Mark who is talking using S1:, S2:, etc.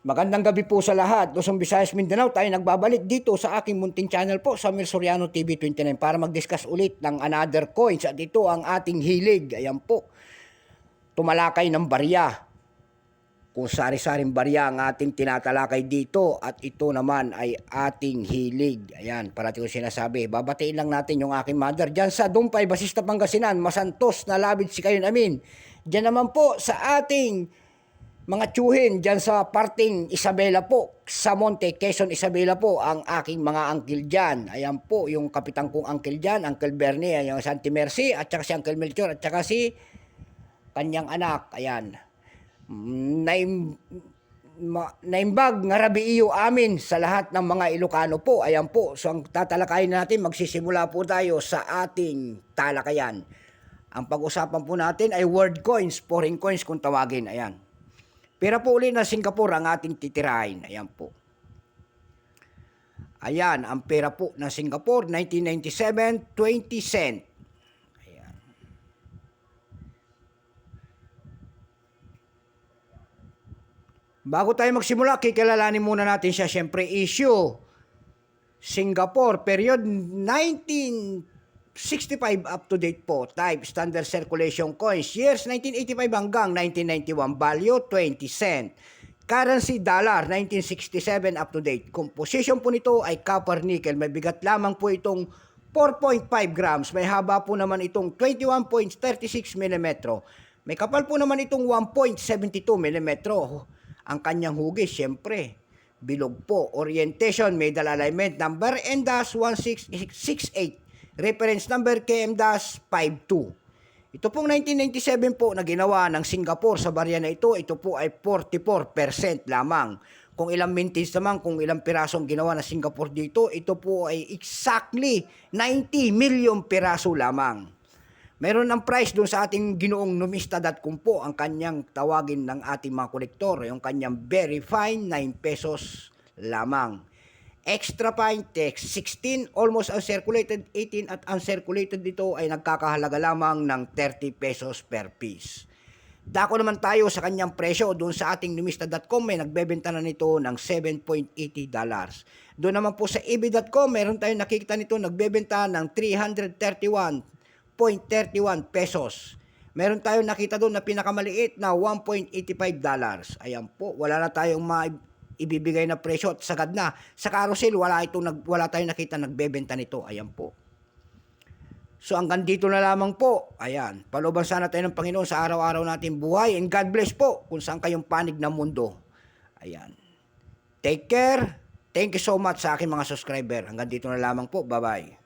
S1: Magandang gabi po sa lahat. Luzon, Visayas, Mindanao, tayo nagbabalik dito sa aking munting channel po, Samuel Soriano TV 29 para mag-discuss ulit ng another coins at ito ang ating hilig. Ayan po, tumalakay ng barya. Kung sari-saring barya ang ating tinatalakay dito at ito naman ay ating hilig. Ayan, parati ko sinasabi. Babatiin lang natin yung aking mother dyan sa Dumpay, Basista, Pangasinan, Masantos, Nalabid, Sikayon, Amin. Dyan naman po sa ating mga tsuhin dyan sa parting Isabela po, sa Monte, Quezon, Isabela po, ang aking mga angkil dyan. Ayan po, yung kapitang kong angkil dyan, Uncle Bernie, yung Santi Mercy, at saka si Uncle Melchor, at saka si kanyang anak. Ayan. Naimbag nga rabi iyo amin sa lahat ng mga Ilocano po. Ayan po, so ang tatalakayin natin, magsisimula po tayo sa ating talakayan. Ang pag-usapan po natin ay world coins, foreign coins kung tawagin. Ayan. Pera po ulit na Singapore ang ating titirahin. Ayan po. Ayan, ang pera po ng Singapore, 1997, 20 cent. Ayan. Bago tayo magsimula, kikilalanin muna natin siya. Siyempre, issue. Singapore, period 1965 up to date po. Type, standard circulation coins. Years 1985 hanggang 1991. Value, 20 cent. Currency, dollar, 1967 up to date. Composition po nito ay copper nickel. May bigat lamang po itong 4.5 grams. May haba po naman itong 21.36 mm. May kapal po naman itong 1.72 mm. Ang kanyang hugis, syempre, bilog po. Orientation, medal alignment number N-1668. Reference number KM-52. Ito pong 1997 po na ginawa ng Singapore sa barya na ito, ito po ay 44% lamang. Kung ilang minutes naman, kung ilang pirasong ginawa ng Singapore dito, ito po ay exactly 90 million piraso lamang. Meron ang price doon sa ating ginoong numista.com po, ang kanyang tawagin ng ating mga kolektor, yung kanyang very fine 9 pesos lamang. Extra fine text 16, almost uncirculated 18 at uncirculated dito ay nagkakahalaga lamang ng 30 pesos per piece. Dako naman tayo sa kanyang presyo doon sa ating numista.com, may nagbebenta na nito ng $7.80. Doon naman po sa eBay.com, meron tayong nakikita nito nagbebenta ng 331.31 pesos. Meron tayong nakita doon na pinakamaliit na $1.85. Ayan po, wala na tayong ibibigay na presyo at sagad na. Sa carousel, wala tayong nakita nagbebenta nito. Ayan po. So hanggang dito na lamang po. Ayan. Palooban sana tayo ng Panginoon sa araw-araw natin buhay. And God bless po kung saan kayong panig ng mundo. Ayan. Take care. Thank you so much sa aking mga subscriber. Hanggang dito na lamang po. Bye-bye.